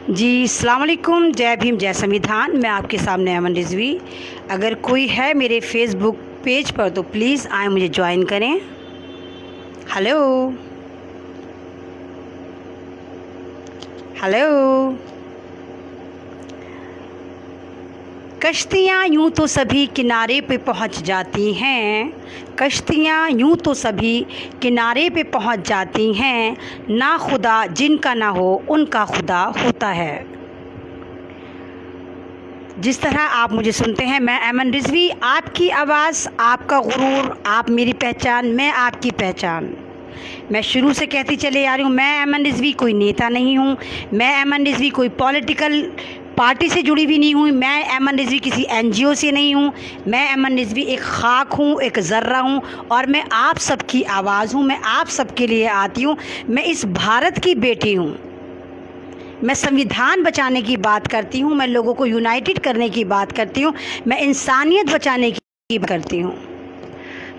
जी अस्सलाम वालेकुम, जय भीम जय संविधान। मैं आपके सामने अमन रिजवी। अगर कोई है मेरे फेसबुक पेज पर तो प्लीज़ आए मुझे ज्वाइन करें। Hello hello. कश्तियाँ यूँ तो सभी किनारे पे पहुँच जाती हैं, कश्तियाँ यूँ तो सभी किनारे पे पहुँच जाती हैं, ना खुदा जिनका ना हो उनका खुदा होता है। जिस तरह आप मुझे सुनते हैं, मैं अमन रिजवी, आपकी आवाज़, आपका गुरूर, आप मेरी पहचान, मैं आपकी पहचान। मैं शुरू से कहती चले आ रही हूँ, मैं अमन रिजवी कोई नेता नहीं हूँ, मैं अमन रिजवी कोई पॉलिटिकल पार्टी से जुड़ी भी नहीं हूँ, मैं अमन रिजवी किसी एनजीओ से नहीं हूँ। मैं अमन रिजवी एक खाक हूँ, एक ज़र्रा हूँ, और मैं आप सबकी आवाज़ हूँ। मैं आप सबके लिए आती हूँ। मैं इस भारत की बेटी हूँ। मैं संविधान बचाने की बात करती हूँ, मैं लोगों को यूनाइटेड करने की बात करती हूँ, मैं इंसानियत बचाने की बात करती हूँ।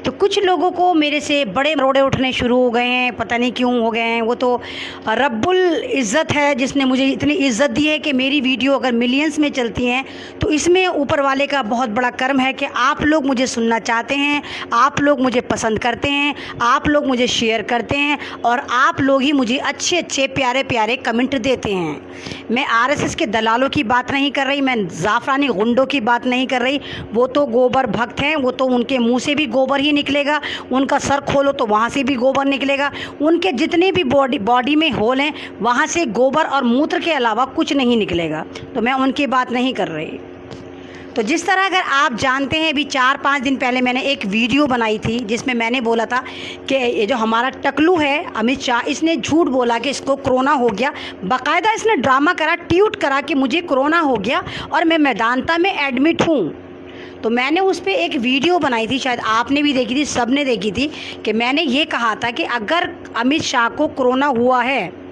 तो कुछ लोगों को मेरे से बड़े रोड़े उठने शुरू हो गए हैं, पता नहीं क्यों हो गए हैं। वो तो रब्बुल इज़्ज़त है जिसने मुझे इतनी इज़्ज़त दी है कि मेरी वीडियो अगर मिलियंस में चलती हैं तो इसमें ऊपर वाले का बहुत बड़ा कर्म है कि आप लोग मुझे सुनना चाहते हैं, आप लोग मुझे पसंद करते हैं, आप लोग मुझे शेयर करते हैं, और आप लोग ही मुझे अच्छे अच्छे प्यारे प्यारे कमेंट देते हैं। मैं आरएसएस के दलालों की बात नहीं कर रही, मैं ज़ाफ़रानी गुंडों की बात नहीं कर रही। वो तो गोबर भक्त हैं, वो तो उनके मुँह से भी गोबर ही निकलेगा, उनका सर खोलो तो वहाँ से भी गोबर निकलेगा, उनके जितने भी बॉडी में होल हैं वहाँ से गोबर और मूत्र के अलावा कुछ नहीं निकलेगा। तो मैं उनकी बात नहीं कर रही। तो जिस तरह अगर आप जानते हैं, अभी 4-5 दिन पहले मैंने एक वीडियो बनाई थी जिसमें मैंने बोला था कि ये जो हमारा टकलू है अमित शाह, इसने झूठ बोला कि इसको कोरोना हो गया। बाकायदा इसने ड्रामा करा, ट्वीट करा कि मुझे कोरोना हो गया और मैं मैदानता में एडमिट हूँ। तो मैंने उस पर एक वीडियो बनाई थी, शायद आपने भी देखी थी, सब ने देखी थी, कि मैंने ये कहा था कि अगर अमित शाह को कोरोना हुआ है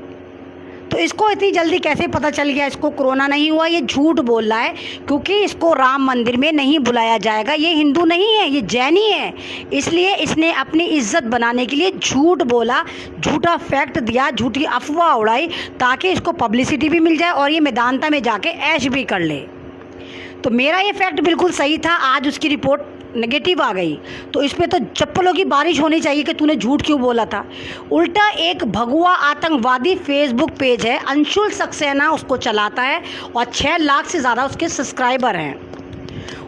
तो इसको इतनी जल्दी कैसे पता चल गया इसको कोरोना नहीं हुआ। ये झूठ बोल रहा है क्योंकि इसको राम मंदिर में नहीं बुलाया जाएगा। ये हिंदू नहीं है, ये जैनी है, इसलिए इसने अपनी इज्जत बनाने के लिए झूठ बोला, झूठा फैक्ट दिया, झूठी अफवाह उड़ाई ताकि इसको पब्लिसिटी भी मिल जाए और ये मैदानता में जाके ऐश भी कर ले। तो मेरा ये फैक्ट बिल्कुल सही था, आज उसकी रिपोर्ट नेगेटिव आ गई। तो इस पर तो चप्पलों की बारिश होनी चाहिए कि तूने झूठ क्यों बोला था। उल्टा एक भगवा आतंकवादी फेसबुक पेज है, अंशुल सक्सेना उसको चलाता है और 6 लाख से ज़्यादा उसके सब्सक्राइबर हैं।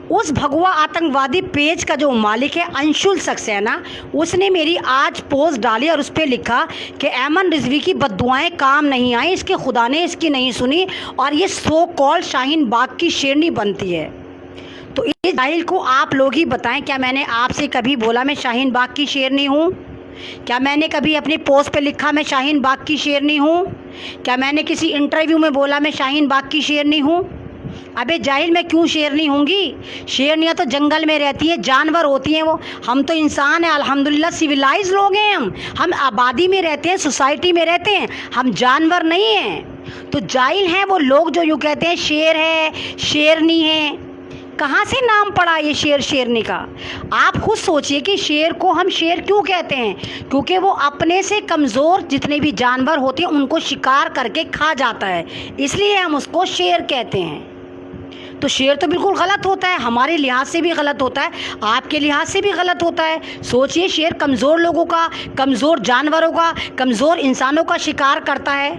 उस भगवा आतंकवादी पेज का जो मालिक है अंशुल सक्सेना, उसने मेरी आज पोस्ट डाली और उस पर लिखा कि अमन रिजवी की बद्दुआएं काम नहीं आई, इसके खुदा ने इसकी नहीं सुनी और ये सो कॉल शाहीन बाग की शेरनी बनती है। तो इस जाहिल को आप लोग ही बताएं, क्या मैंने आपसे कभी बोला मैं शाहीन बाग की शेरनी हूँ? क्या मैंने कभी अपनी पोस्ट पे लिखा मैं शाहीन बाग की शेरनी हूँ? क्या मैंने किसी इंटरव्यू में बोला मैं शाहीन बाग की शेरनी हूँ? अबे जाहिल, मैं क्यों शेरनी होंगी? शेरनियाँ तो जंगल में रहती हैं, जानवर होती हैं वो। हम तो इंसान हैं, अल्हम्दुलिल्लाह सिविलाइज लोग हैं। हम आबादी में रहते हैं, सोसाइटी में रहते हैं, हम जानवर नहीं हैं। तो जाहिल हैं वो लोग जो यूँ कहते हैं शेर है, शेरनी है। कहाँ से नाम पड़ा ये शेर शेरनी का? आप खुद सोचिए कि शेर को हम शेर क्यों कहते हैं? क्योंकि वो अपने से कमज़ोर जितने भी जानवर होते हैं उनको शिकार करके खा जाता है, इसलिए हम उसको शेर कहते हैं। तो शेर तो बिल्कुल गलत होता है, हमारे लिहाज से भी गलत होता है, आपके लिहाज से भी गलत होता है। सोचिए, शेर कमज़ोर लोगों का, कमज़ोर जानवरों का, कमज़ोर इंसानों का शिकार करता है।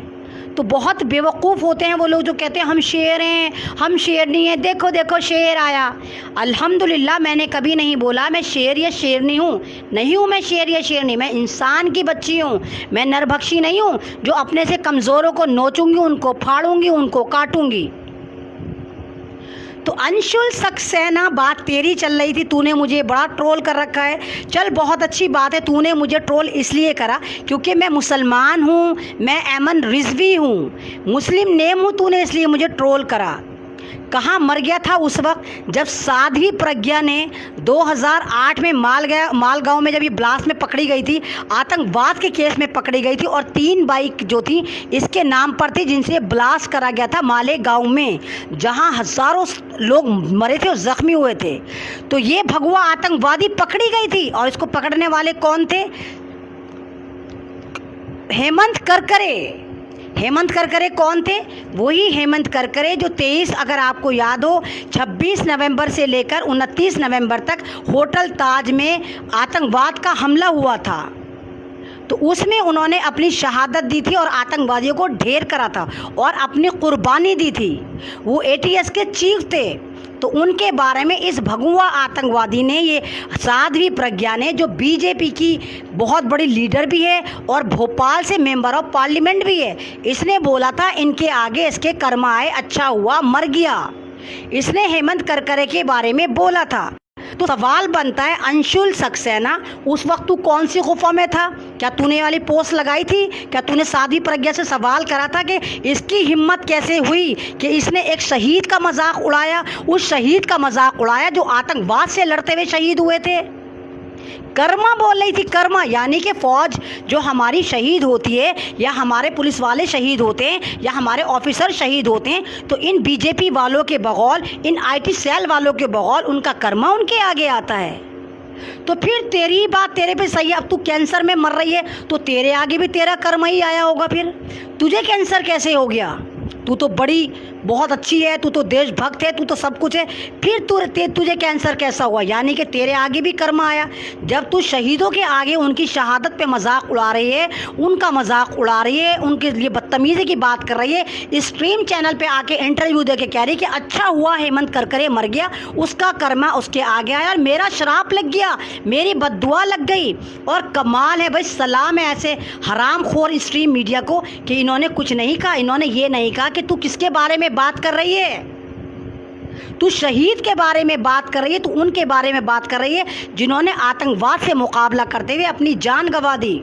तो बहुत बेवकूफ़ होते हैं वो लोग जो कहते हैं हम शेर हैं, हम शेर नहीं हैं, देखो देखो शेर आया। अल्हम्दुलिल्लाह मैंने कभी नहीं बोला मैं शेर या शेरनी हूँ, नहीं हूँ मैं शेर या शेरनी। मैं इंसान की बच्ची हूँ, मैं नरभक्षी नहीं हूँ जो अपने से कमज़ोरों को नोचूंगी, उनको फाड़ूंगी, उनको काटूंगी। तो अंशुल सक्सेना, बात तेरी चल रही थी, तूने मुझे बड़ा ट्रोल कर रखा है। चल बहुत अच्छी बात है, तूने मुझे ट्रोल इसलिए करा क्योंकि मैं मुसलमान हूँ, मैं अमन रिजवी हूँ, मुस्लिम नेम हूँ, तूने इसलिए मुझे ट्रोल करा। कहाँ मर गया था उस वक्त जब साध्वी प्रज्ञा ने 2008 में मालगांव में जब ये ब्लास्ट में पकड़ी गई थी, आतंकवाद के केस में पकड़ी गई थी, और 3 बाइक जो थी इसके नाम पर थी जिनसे ब्लास्ट करा गया था मालेगांव में, जहां हज़ारों लोग मरे थे और ज़ख्मी हुए थे। तो ये भगवा आतंकवादी पकड़ी गई थी और इसको पकड़ने वाले कौन थे? हेमंत करकरे। हेमंत करकरे कौन थे? वही हेमंत करकरे जो 23, अगर आपको याद हो, 26 नवंबर से लेकर 29 नवंबर तक होटल ताज में आतंकवाद का हमला हुआ था। तो उसमें उन्होंने अपनी शहादत दी थी और आतंकवादियों को ढेर करा था और अपनी कुर्बानी दी थी। वो एटीएस के चीफ थे। तो उनके बारे में इस भगुआ आतंकवादी ने, ये साध्वी प्रज्ञा ने, जो बीजेपी की बहुत बड़ी लीडर भी है और भोपाल से मेंबर ऑफ पार्लियामेंट भी है, इसने बोला था इनके आगे इसके कर्म आए, अच्छा हुआ मर गया। इसने हेमंत करकरे के बारे में बोला था। तो सवाल बनता है, अंशुल सक्सेना, उस वक्त तू कौन सी गुफा में था? क्या तूने ये वाली पोस्ट लगाई थी? क्या तूने साध्वी प्रज्ञा से सवाल करा था कि इसकी हिम्मत कैसे हुई कि इसने एक शहीद का मजाक उड़ाया, उस शहीद का मजाक उड़ाया जो आतंकवाद से लड़ते हुए शहीद हुए थे? कर्मा बोल रही थी, कर्मा, यानी कि फौज जो हमारी शहीद होती है, या हमारे पुलिस वाले शहीद होते हैं, या हमारे ऑफिसर शहीद होते हैं, तो इन बीजेपी वालों के बगौल, इन आईटी सेल वालों के बगौल उनका कर्मा उनके आगे आता है। तो फिर तेरी बात तेरे पे सही है। अब तू कैंसर में मर रही है तो तेरे आगे भी तेरा कर्म ही आया होगा। फिर तुझे कैंसर कैसे हो गया? तू तो बड़ी बहुत अच्छी है, तू तो देशभक्त है, तू तो सब कुछ है, फिर तुझे कैंसर कैसा हुआ? यानी कि तेरे आगे भी कर्म आया। जब तू शहीदों के आगे उनकी शहादत पे मजाक उड़ा रही है, उनका मजाक उड़ा रही है, उनके लिए बदतमीजी की बात कर रही है, स्ट्रीम चैनल पे आके इंटरव्यू दे के कह रही है कि अच्छा हुआ हेमंत करकरे मर गया, उसका कर्मा उसके आगे आया और मेरा श्राप लग गया, मेरी बद्दुआ लग गई। और कमाल है भाई, सलाम है ऐसे हरामखोर स्ट्रीम मीडिया को कि इन्होंने कुछ नहीं कहा। इन्होंने ये नहीं कहा कि तू किसके बारे में बात कर रही है। तू शहीद के बारे में बात कर रही है, तू उनके बारे में बात कर रही है जिन्होंने आतंकवाद से मुकाबला करते हुए अपनी जान गंवा दी।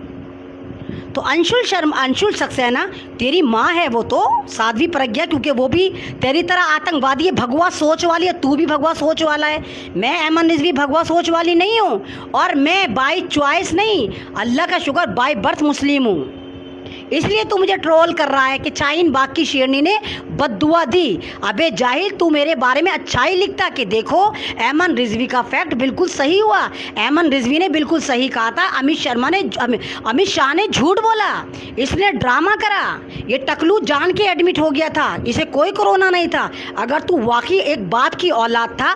तो अंशुल सक्सेना तेरी माँ है वो तो, साध्वी प्रज्ञा, क्योंकि वो भी तेरी तरह आतंकवादी है, भगवा सोच वाली है, तू भी भगवा सोच वाला है। मैं अमन रिजवी भगवा सोच वाली नहीं हूँ, और मैं बाय चॉइस नहीं, अल्लाह का शुक्र, बाय बर्थ मुस्लिम हूँ। इसलिए तू मुझे ट्रोल कर रहा है कि शाहीन बाग की शेरनी ने बद्दुआ दी। अबे जाहिल, तू मेरे बारे में अच्छा ही लिखता कि देखो अमन रिजवी का फैक्ट बिल्कुल सही हुआ। अमन रिजवी ने बिल्कुल सही कहा था, अमित शाह ने झूठ बोला, इसने ड्रामा करा, ये टकलू जान के एडमिट हो गया था, इसे कोई कोरोना नहीं था। अगर तू वाकई एक बाप की औलाद था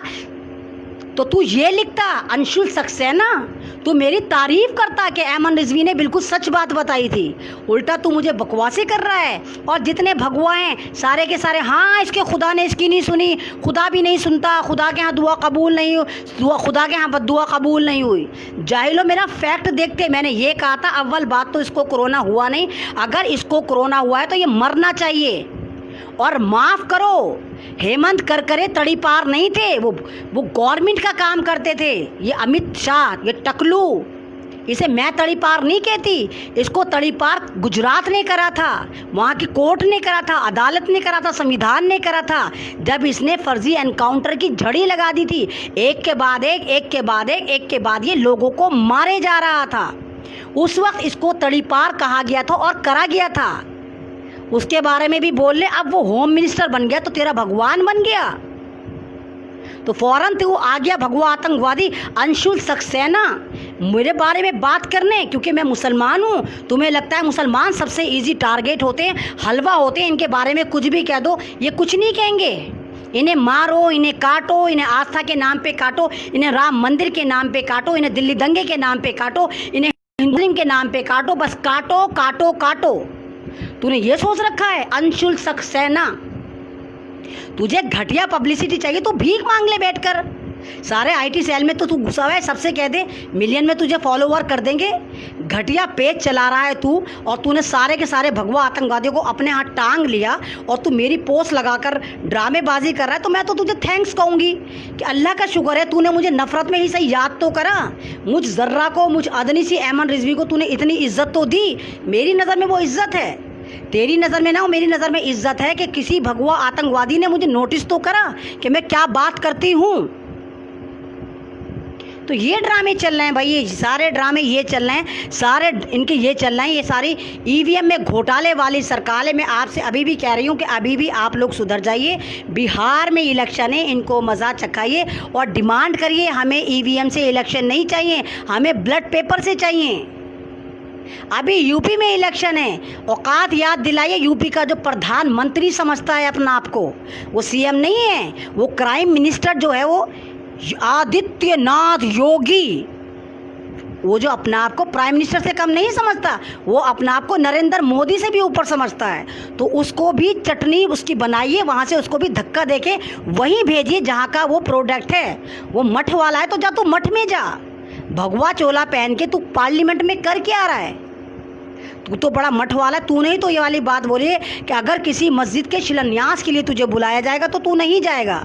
तो तू ये लिखता, अंशुल सक्सेना, तू मेरी तारीफ करता कि अमन रिजवी ने बिल्कुल सच बात बताई थी। उल्टा तू मुझे बकवासी कर रहा है। और जितने भगवा हैं सारे के सारे, हाँ इसके खुदा ने इसकी नहीं सुनी, खुदा भी नहीं सुनता, खुदा के यहाँ दुआ कबूल नहीं हुई, खुदा के यहाँ बद्दुआ कबूल नहीं हुई। जाहिलो, मेरा फैक्ट देखते, मैंने ये कहा था, अव्वल बात तो इसको कोरोना हुआ नहीं, अगर इसको कोरोना हुआ है तो ये मरना चाहिए। और माफ़ करो, हेमंत करकरे तड़ीपार नहीं थे, वो गवर्नमेंट का काम करते थे। ये अमित शाह, ये टकलू, इसे मैं तड़ीपार नहीं कहती, इसको तड़ीपार गुजरात ने करा था, वहाँ की कोर्ट ने करा था, अदालत ने करा था, संविधान ने करा था, जब इसने फर्जी एनकाउंटर की झड़ी लगा दी थी। एक के बाद एक ये लोगों को मारे जा रहा था। उस वक्त इसको तड़ीपार कहा गया था और करा गया था। उसके बारे में भी बोल ले। अब वो होम मिनिस्टर बन गया तो तेरा भगवान बन गया, तो फौरन तो आ गया भगवा आतंकवादी अंशुल सक्सेना मेरे बारे में बात करने, क्योंकि मैं मुसलमान हूँ। तुम्हें लगता है मुसलमान सबसे इजी टारगेट होते हैं, हलवा होते हैं, इनके बारे में कुछ भी कह दो ये कुछ नहीं कहेंगे। इन्हें मारो, इन्हें काटो, इन्हें आस्था के नाम पे काटो, इन्हें राम मंदिर के नाम पे काटो, इन्हें दिल्ली दंगे के नाम पे काटो, इन्हें हिंदू के नाम पे काटो, बस काटो काटो काटो। तूने ये सोच रखा है अंशुल सक्सेना, तुझे घटिया पब्लिसिटी चाहिए तो भीख मांग ले बैठकर। सारे आईटी सेल में तो तू घुसा हुआ है, सबसे कह दे मिलियन में तुझे फॉलोवर कर देंगे। घटिया पेज चला रहा है तू, और तूने सारे के सारे भगवा आतंकवादियों को अपने हाथ टांग लिया और तू मेरी पोस्ट लगाकर ड्रामेबाजी कर रहा है। तो मैं तो तुझे थैंक्स कहूँगी कि अल्लाह का शुक्र है तूने मुझे नफरत में ही सही याद तो करा। मुझ जर्रा को, मुझ अदनी सी अमन रिजवी को तूने इतनी इज्जत तो दी। मेरी नज़र में वो इज्जत है, तेरी नज़र में ना हो, मेरी नज़र में इज्जत है कि किसी भगवा आतंकवादी ने मुझे नोटिस तो करा कि मैं क्या बात करती हूँ। तो ये ड्रामे चल रहे हैं भाई, ये सारे ड्रामे ये चल रहे हैं, सारे इनके ये चल रहे हैं। ये सारी ईवीएम में घोटाले वाली सरकार है। मैं आपसे अभी भी कह रही हूँ कि अभी भी आप लोग सुधर जाइए। बिहार में इलेक्शन है, इनको मज़ा चखाइए और डिमांड करिए हमें ईवीएम से इलेक्शन नहीं चाहिए, हमें ब्लड पेपर से चाहिए। अभी यूपी में इलेक्शन है, औकात याद दिलाइए। यूपी का जो प्रधानमंत्री समझता है अपना आप को, वो सीएम नहीं है, वो क्राइम मिनिस्टर जो है वो आदित्यनाथ योगी, वो जो अपना आप को प्राइम मिनिस्टर से कम नहीं समझता, वो अपना आप को नरेंद्र मोदी से भी ऊपर समझता है। तो उसको भी चटनी उसकी बनाइए, वहाँ से उसको भी धक्का देके वहीं भेजिए जहाँ का वो प्रोडक्ट है। वो मठ वाला है तो जा तू मठ में जा, भगवा चोला पहन के तू पार्लियामेंट में कर क्या रहा है? तू तो बड़ा मठ वाला है। तूने ही तो ये वाली बात बोली है कि अगर किसी मस्जिद के शिलान्यास के लिए तुझे बुलाया जाएगा तो तू नहीं जाएगा।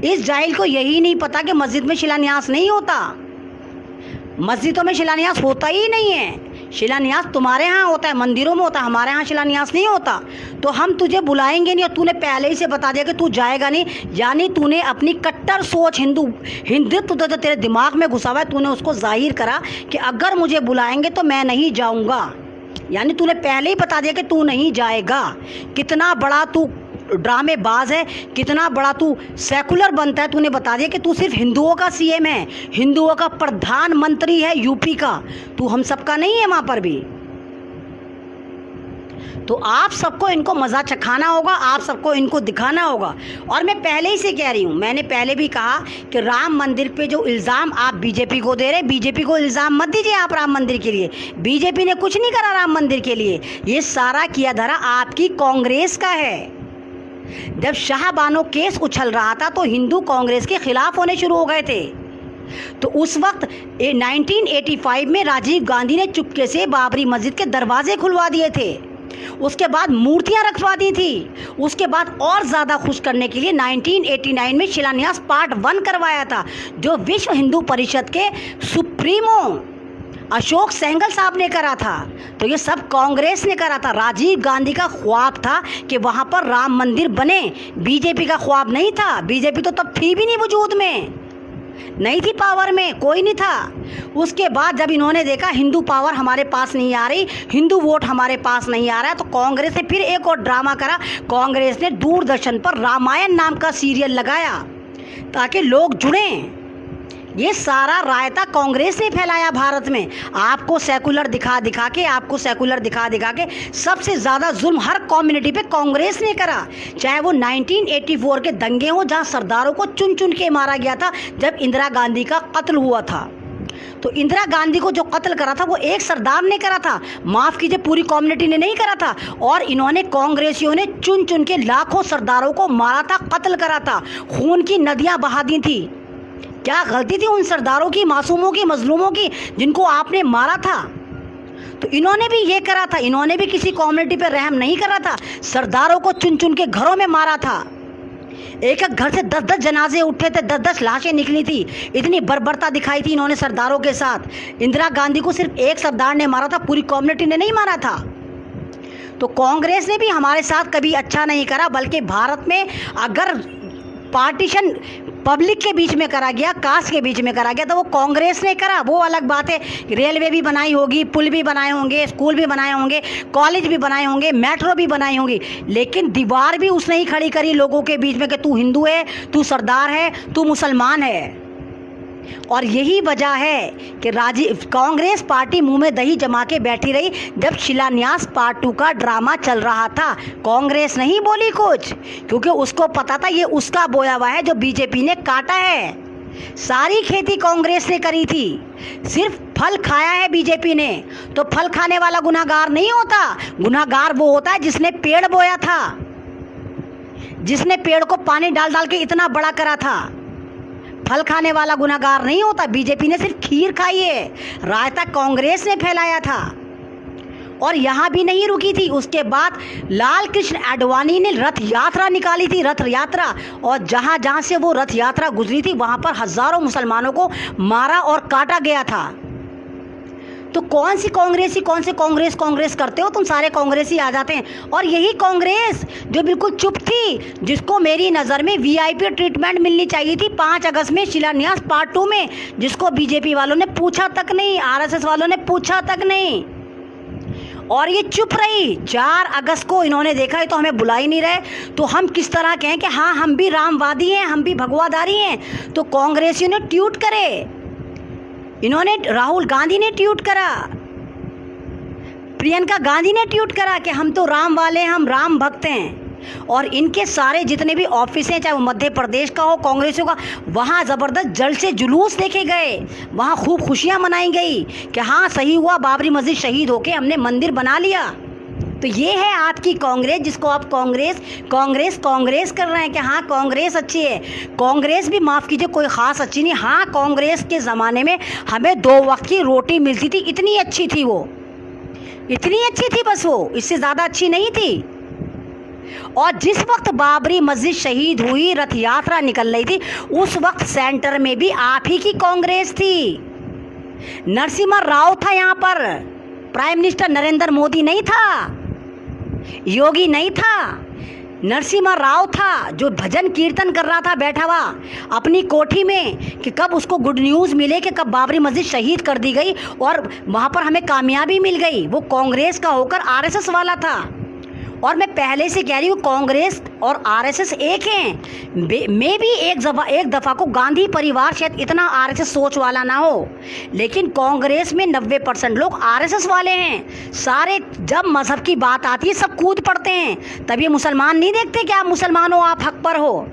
इस जाहिल को यही नहीं पता कि मस्जिद में शिलान्यास नहीं होता, मस्जिदों में शिलान्यास होता ही नहीं है। शिलान्यास तुम्हारे यहाँ होता है, मंदिरों में होता है, हमारे यहाँ शिलान्यास नहीं होता। तो हम तुझे बुलाएंगे नहीं, और तूने पहले ही से बता दिया कि तू जाएगा नहीं। यानी तूने अपनी कट्टर सोच हिंदुत्व तो तेरे दिमाग में घुसा हुआ है, तूने उसको जाहिर करा कि अगर मुझे बुलाएंगे तो मैं नहीं जाऊँगा। यानी तूने पहले ही बता दिया कि तू नहीं जाएगा। कितना बड़ा तू ड्रामेबाज है, कितना बड़ा तू सेकुलर बनता है। तूने बता दिया कि तू सिर्फ हिंदुओं का सीएम है, हिंदुओं का प्रधानमंत्री है यूपी का, तू हम सबका नहीं है वहाँ पर भी। तो आप सबको इनको मज़ा चखाना होगा, आप सबको इनको दिखाना होगा। और मैं पहले ही से कह रही हूँ, मैंने पहले भी कहा कि राम मंदिर पे जो इल्ज़ाम आप बीजेपी को दे रहे, बीजेपी को इल्ज़ाम मत दीजिए आप राम मंदिर के लिए। बीजेपी ने कुछ नहीं करा राम मंदिर के लिए, ये सारा किया धरा आपकी कांग्रेस का है। जब शाहबानो केस उछल रहा था तो हिंदू कांग्रेस के खिलाफ होने शुरू हो गए थे। तो उस वक्त 1985 में राजीव गांधी ने चुपके से बाबरी मस्जिद के दरवाजे खुलवा दिए थे, उसके बाद मूर्तियां रखवा दी थी, उसके बाद और ज़्यादा खुश करने के लिए 1989 में शिलान्यास पार्ट 1 करवाया था, जो विश्व हिंदू परिषद के सुप्रीमो अशोक सहगल साहब ने करा था। तो ये सब कांग्रेस ने करा था। राजीव गांधी का ख्वाब था कि वहाँ पर राम मंदिर बने, बीजेपी का ख्वाब नहीं था। बीजेपी तो तब थी भी नहीं वजूद में, नहीं थी पावर में, कोई नहीं था। उसके बाद जब इन्होंने देखा हिंदू पावर हमारे पास नहीं आ रही, हिंदू वोट हमारे पास नहीं आ रहा है, तो कांग्रेस ने फिर एक और ड्रामा करा। कांग्रेस ने दूरदर्शन पर रामायण नाम का सीरियल लगाया ताकि लोग जुड़ें। ये सारा रायता कांग्रेस ने फैलाया भारत में, आपको सेकुलर दिखा दिखा के, आपको सेकुलर दिखा दिखा के। सबसे ज़्यादा जुल्म हर कम्युनिटी पे कांग्रेस ने करा, चाहे वो 1984 के दंगे हो जहाँ सरदारों को चुन चुन के मारा गया था जब इंदिरा गांधी का कत्ल हुआ था। तो इंदिरा गांधी को जो कत्ल करा था वो एक सरदार ने करा था, माफ़ कीजिए पूरी कम्युनिटी ने नहीं करा था। और इन्होंने कांग्रेसियों ने चुन चुन के लाखों सरदारों को मारा था, कत्ल करा था, खून की नदियाँ बहा दी थी। क्या गलती थी उन सरदारों की, मासूमों की, मजलूमों की, जिनको आपने मारा था? तो इन्होंने भी ये करा था, इन्होंने भी किसी कम्युनिटी पे रहम नहीं करा था, सरदारों को चुन चुन के घरों में मारा था। एक एक घर से 10-10 जनाजे उठे थे, 10-10 लाशें निकली थी, इतनी बर्बरता दिखाई थी इन्होंने सरदारों के साथ। इंदिरा गांधी को सिर्फ एक सरदार ने मारा था, पूरी कम्युनिटी ने नहीं मारा था। तो कांग्रेस ने भी हमारे साथ कभी अच्छा नहीं करा, बल्कि भारत में अगर पार्टीशन पब्लिक के बीच में करा गया, कास्ट के बीच में करा गया, तो वो कांग्रेस ने करा। वो अलग बात है, रेलवे भी बनाई होगी, पुल भी बनाए होंगे, स्कूल भी बनाए होंगे, कॉलेज भी बनाए होंगे, मेट्रो भी बनाई होंगी, लेकिन दीवार भी उसने ही खड़ी करी लोगों के बीच में कि तू हिंदू है, तू सरदार है, तू मुसलमान है। और यही वजह है कि कांग्रेस पार्टी मुंह में दही जमा के बैठी रही जब शिलान्यास पार्ट 2 का ड्रामा चल रहा था। कांग्रेस नहीं बोली कुछ, क्योंकि उसको पता था ये उसका बोया हुआ है जो बीजेपी ने काटा है। सारी खेती कांग्रेस ने करी थी, सिर्फ फल खाया है बीजेपी ने। तो फल खाने वाला गुनाहगार नहीं होता, गुनाहगार वो होता है जिसने पेड़ बोया था, जिसने पेड़ को पानी डाल डाल के इतना बड़ा करा था। फल खाने वाला गुनाहगार नहीं होता। बीजेपी ने सिर्फ खीर खाई है, रायता कांग्रेस ने फैलाया था। और यहाँ भी नहीं रुकी थी, उसके बाद लाल कृष्ण आडवाणी ने रथ यात्रा निकाली थी, रथ यात्रा, और जहाँ जहाँ से वो रथ यात्रा गुजरी थी वहाँ पर हजारों मुसलमानों को मारा और काटा गया था। तो कौन सी कांग्रेसी, कौन से कांग्रेस करते हो तुम? सारे कांग्रेसी आ जाते हैं। और यही कांग्रेस जो बिल्कुल चुप थी, जिसको मेरी नज़र में वीआईपी ट्रीटमेंट मिलनी चाहिए थी 5 अगस्त में शिलान्यास पार्ट 2 में, जिसको बीजेपी वालों ने पूछा तक नहीं, आरएसएस वालों ने पूछा तक नहीं, और ये चुप रही। 4 अगस्त को इन्होंने देखा है तो हमें बुला ही नहीं रहे, तो हम किस तरह कहें कि हाँ हम भी रामवादी हैं, हम भी भगवादारी हैं? तो कांग्रेसियों ने ट्वीट करे, इन्होंने, राहुल गांधी ने ट्वीट करा, प्रियंका गांधी ने ट्वीट करा कि हम तो राम वाले हैं, हम राम भक्त हैं। और इनके सारे जितने भी ऑफिस हैं, चाहे वो मध्य प्रदेश का हो, कांग्रेस का, वहाँ ज़बरदस्त जल से जुलूस देखे गए, वहाँ खूब खुशियाँ मनाई गई कि हाँ सही हुआ, बाबरी मस्जिद शहीद होके हमने मंदिर बना लिया। तो ये है आपकी कांग्रेस, जिसको आप कांग्रेस कांग्रेस कांग्रेस कर रहे हैं कि हाँ कांग्रेस अच्छी है। कांग्रेस भी माफ़ कीजिए कोई ख़ास अच्छी नहीं। हाँ, कांग्रेस के ज़माने में हमें 2 वक्त की रोटी मिलती थी, इतनी अच्छी थी वो, इतनी अच्छी थी बस, वो इससे ज़्यादा अच्छी नहीं थी। और जिस वक्त बाबरी मस्जिद शहीद हुई, रथ यात्रा निकल रही थी, उस वक्त सेंटर में भी आप ही की कांग्रेस थी। नरसिम्हा राव था यहाँ पर, प्राइम मिनिस्टर नरेंद्र मोदी नहीं था, योगी नहीं था, नरसिम्हा राव था जो भजन कीर्तन कर रहा था बैठा हुआ अपनी कोठी में कि कब उसको गुड न्यूज़ मिले कि कब बाबरी मस्जिद शहीद कर दी गई और वहाँ पर हमें कामयाबी मिल गई। वो कांग्रेस का होकर आरएसएस वाला था। और मैं पहले से कह रही हूँ कांग्रेस और आरएसएस एक हैं। मैं भी एक दफ़ा को गांधी परिवार शायद इतना आरएसएस सोच वाला ना हो, लेकिन कांग्रेस में 90% लोग आरएसएस वाले हैं। सारे जब मज़हब की बात आती है सब कूद पड़ते हैं। तब ये मुसलमान नहीं देखते कि आप मुसलमान हो, आप हक पर हो।